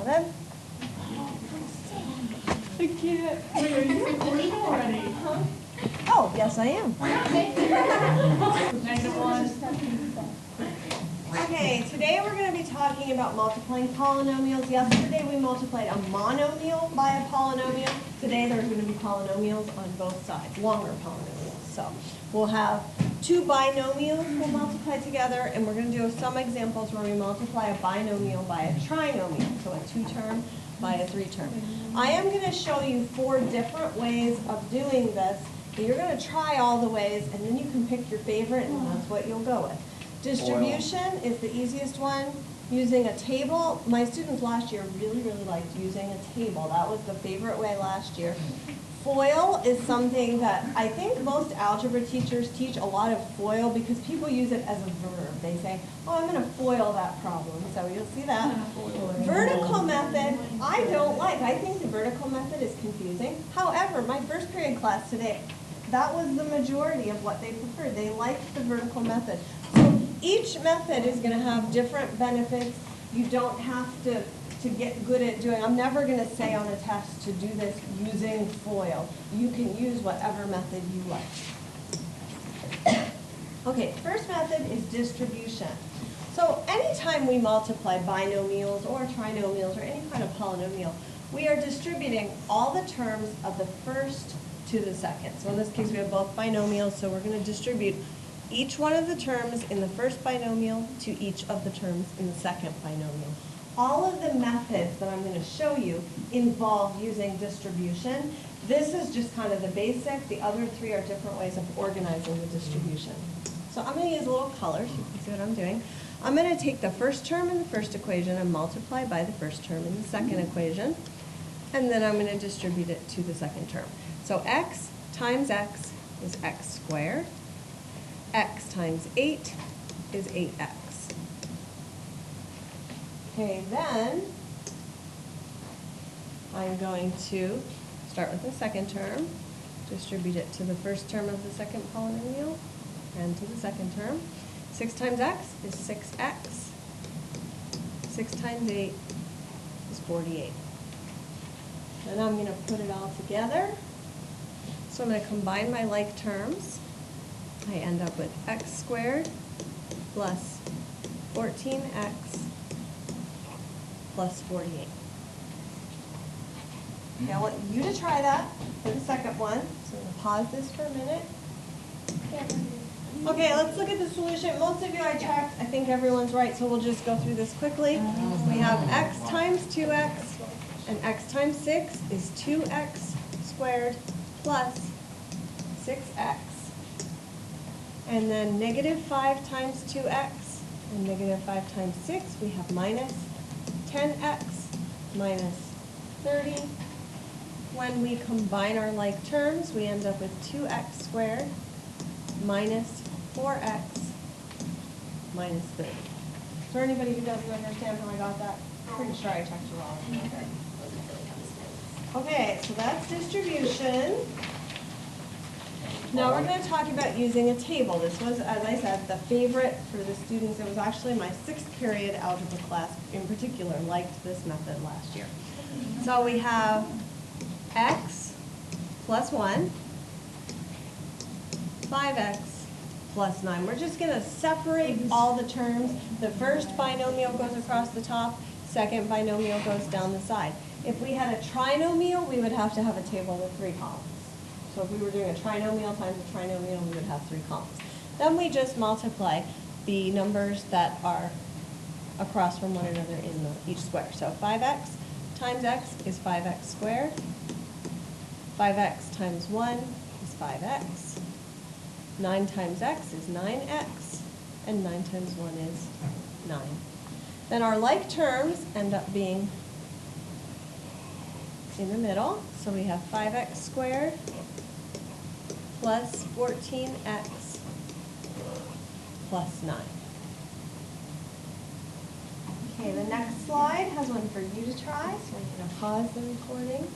7. I can't. Wait, are you recording already? Oh, yes, I am. -1. Okay, today we're going to be talking about multiplying polynomials. Yesterday we multiplied a monomial by a polynomial. Today there's going to be polynomials on both sides, longer polynomials. So we'll have two binomials we'll multiply together, and we're going to do some examples where we multiply a binomial by a trinomial, so a 2-term by a 3-term. I am going to show you 4 different ways of doing this, and you're going to try all the ways, and then you can pick your favorite, and that's what you'll go with. Distribution is the easiest one. Using a table, my students last year really liked using a table. That was the favorite way last year. FOIL is something that I think most algebra teachers teach a lot of FOIL because people use it as a verb. They say, oh, I'm going to FOIL that problem. So you'll see that. Vertical method, I don't like. I think the vertical method is confusing. However, my first period class today, that was the majority of what they preferred. They liked the vertical method. So each method is going to have different benefits. You don't have to get good at doing. I'm never going to say on a test to do this using FOIL. You can use whatever method you like. Okay, first method is distribution. So anytime we multiply binomials or trinomials or any kind of polynomial, we are distributing all the terms of the first to the second. So in this case, we have both binomials, so we're going to distribute each one of the terms in the first binomial to each of the terms in the second binomial. All of the methods that I'm going to show you involve using distribution. This is just kind of the basic. The other 3 are different ways of organizing the distribution. So I'm going to use a little color so you can see what I'm doing. I'm going to take the first term in the first equation and multiply by the first term in the second equation. And then I'm going to distribute it to the second term. So x times x is x squared. X times 8 is 8x. Okay, then I'm going to start with the second term, distribute it to the first term of the second polynomial, and to the second term. 6 times x is 6x. 6 times 8 is 48. Then I'm going to put it all together. So I'm going to combine my like terms. I end up with x squared plus 14x plus 48. Okay, I want you to try that for the second one. So I'm going to pause this for a minute. Okay, let's look at the solution. Most of you I checked. I think everyone's right, so we'll just go through this quickly. We have x times 2x, and x times 6 is 2x squared plus 6x. And then negative 5 times 2x, and negative 5 times 6, we have minus 10x minus 30. When we combine our like terms, we end up with 2x squared minus 4x minus 30. Is there anybody who doesn't understand how I got that? I'm pretty sure I checked it wrong. Okay, so that's distribution. Now we're going to talk about using a table. This was, as I said, the favorite for the students. It was actually my 6th period algebra class in particular liked this method last year. So we have x plus 1, 5x plus 9. We're just going to separate all the terms. The first binomial goes across the top, second binomial goes down the side. If we had a trinomial, we would have to have a table with 3 columns. So if we were doing a trinomial times a trinomial, we would have 3 columns. Then we just multiply the numbers that are across from one another in each square. So 5x times x is 5x squared. 5x times 1 is 5x. 9 times x is 9x. And 9 times 1 is 9. Then our like terms end up being in the middle. So we have 5x squared plus 14x plus 9. Okay, the next slide has one for you to try, so I'm going to pause the recording.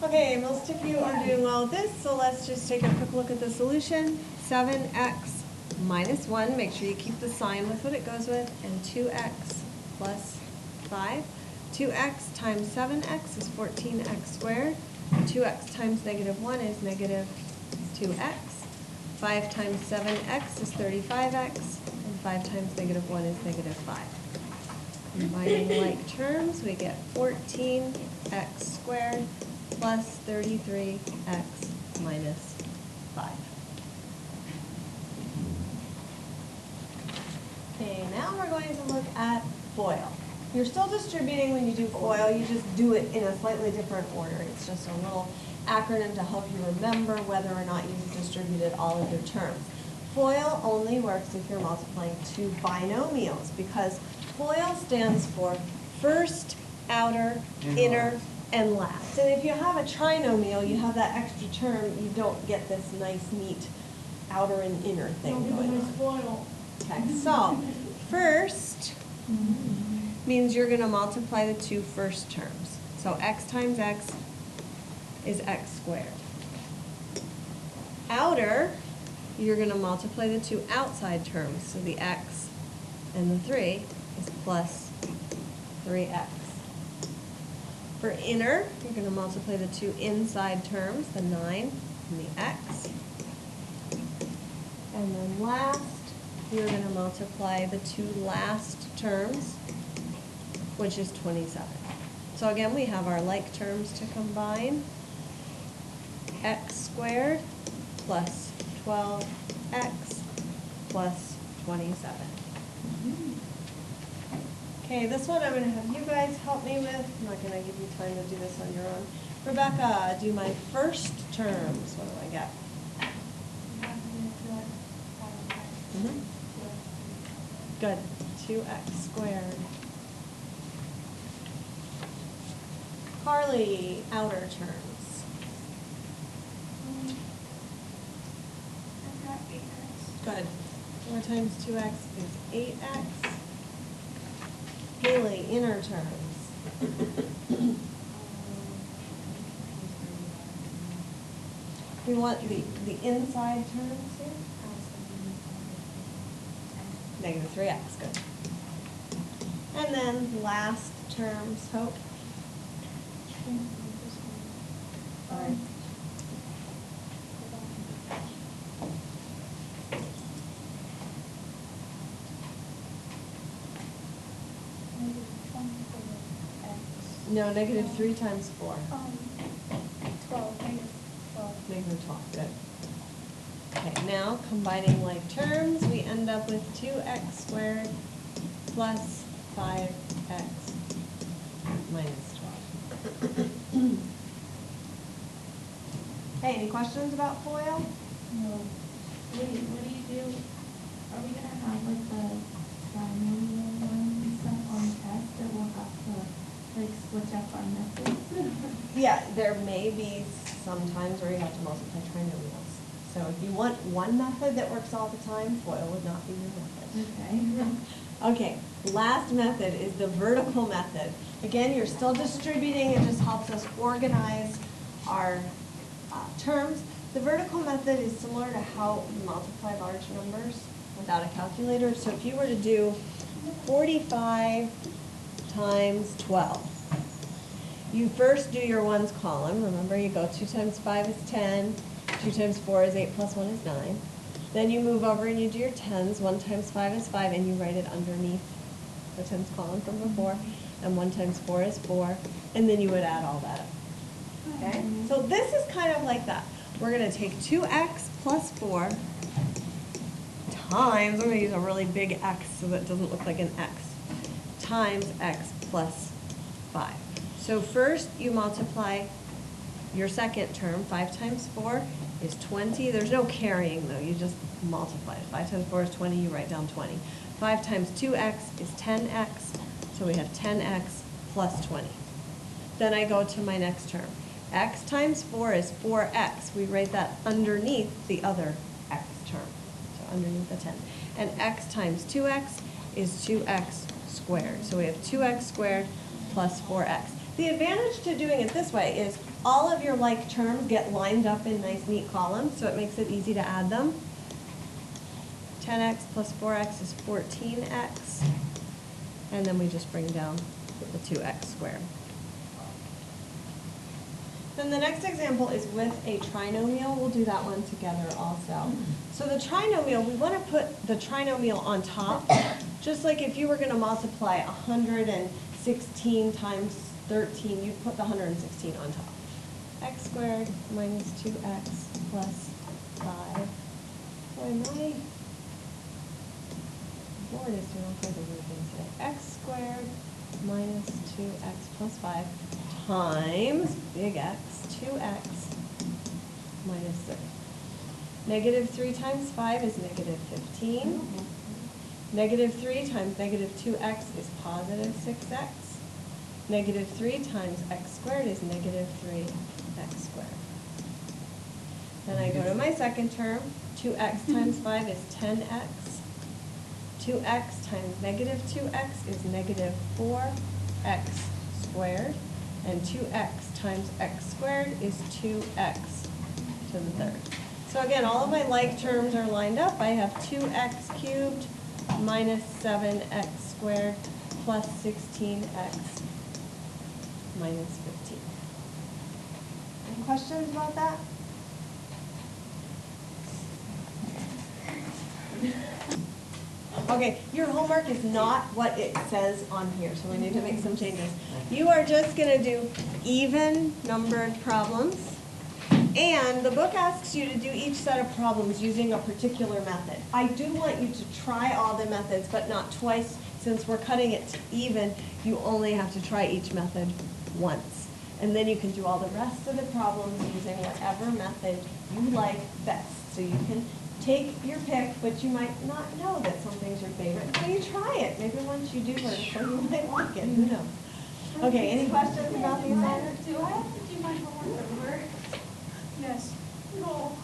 Okay, most of you are doing well with this, so let's just take a quick look at the solution. 7x minus 1, make sure you keep the sign with what it goes with, and 2x plus 5. 2x times 7x is 14x squared. 2x times negative 1 is negative 2x. 5 times 7x is 35x. And 5 times negative 1 is negative 5. Combining like terms, we get 14x squared plus 33x minus 5. Okay, now we're going to look at FOIL. You're still distributing when you do FOIL, you just do it in a slightly different order. It's just a little acronym to help you remember whether or not you've distributed all of your terms. FOIL only works if you're multiplying two binomials, because FOIL stands for first, outer, inner, and last. And if you have a trinomial, you have that extra term, you don't get this nice, neat outer and inner thing going on. Okay, so first means you're going to multiply the two first terms. So x times x is x squared. Outer, you're going to multiply the two outside terms. So the x and the 3 is plus 3x. For inner, you're going to multiply the two inside terms, the 9 and the x. And then last, you're going to multiply the two last terms, which is 27. So again, we have our like terms to combine. X squared plus 12x plus 27. Okay, this one I'm going to have you guys help me with. I'm not going to give you time to do this on your own. Rebecca, do my first terms. What do I get? Good. 2x squared. Carly, outer terms. I've got 8x. Good. 4 times 2x is 8x. Haley, inner terms. We want the inside terms here. Negative 3x, good. And then last terms, Hope. All right. No, negative 3 times 4. 12, negative 12. Negative 12, good. Okay, now combining like terms, we end up with 2x squared plus 5x minus 12. Hey, any questions about FOIL? No. What do you do? Are we gonna have like the trinomial ones and stuff on the test that we'll have to like switch up our methods? Yeah, there may be some times where you have to multiply trinomials. So if you want one method that works all the time, FOIL would not be your method. Okay. Okay, last method is the vertical method. Again, you're still distributing, it just helps us organize our terms. The vertical method is similar to how you multiply large numbers without a calculator. So if you were to do 45 times 12, you first do your ones column. Remember, you go 2 times 5 is 10, 2 times 4 is 8 plus 1 is 9. Then you move over and you do your tens. 1 times 5 is 5, and you write it underneath the tens column from before. And 1 times 4 is 4, and then you would add all that up. Okay? So this is kind of like that. We're going to take 2x plus 4 times, I'm going to use a really big x so that it doesn't look like an x, times x plus 5. So first you multiply your second term. 5 times 4 is 20. There's no carrying though, you just multiply it. 5 times 4 is 20, you write down 20. 5 times 2x is 10x, so we have 10x plus 20. Then I go to my next term. X times 4 is 4x. We write that underneath the other x term, so underneath the 10. And x times 2x is 2x squared. So we have 2x squared plus 4x. The advantage to doing it this way is all of your like terms get lined up in nice neat columns, so it makes it easy to add them. 10x plus 4x is 14x. And then we just bring down the 2x squared. Then the next example is with a trinomial. We'll do that one together also. So the trinomial, we want to put the trinomial on top, just like if you were going to multiply 116 times 13, you'd put the 116 on top. X squared minus 2x plus 5. Boy, my board is doing all kinds of weird things today. X squared minus 2x plus 5 times big X, 2x minus 3. Negative 3 times 5 is negative 15. Negative 3 times negative 2x is positive 6x. Negative 3 times x squared is negative 3x squared. Then I go to my second term. 2x times 5 is 10x. 2x times negative 2x is negative 4x squared. And 2x times x squared is 2x to the third. So again, all of my like terms are lined up. I have 2x cubed minus 7x squared plus 16x minus 15. Any questions about that? Okay, your homework is not what it says on here, so we need to make some changes. You are just going to do even numbered problems, and the book asks you to do each set of problems using a particular method. I do want you to try all the methods, but not twice. Since we're cutting it to even, you only have to try each method once. And then you can do all the rest of the problems using whatever method you like best. So you can take your pick, but you might not know that something's your favorite until you try it. Maybe once you do learn, so you might like it. Who knows? Okay, any questions about the assignment? Do I have to do my homework at work? Yes. No.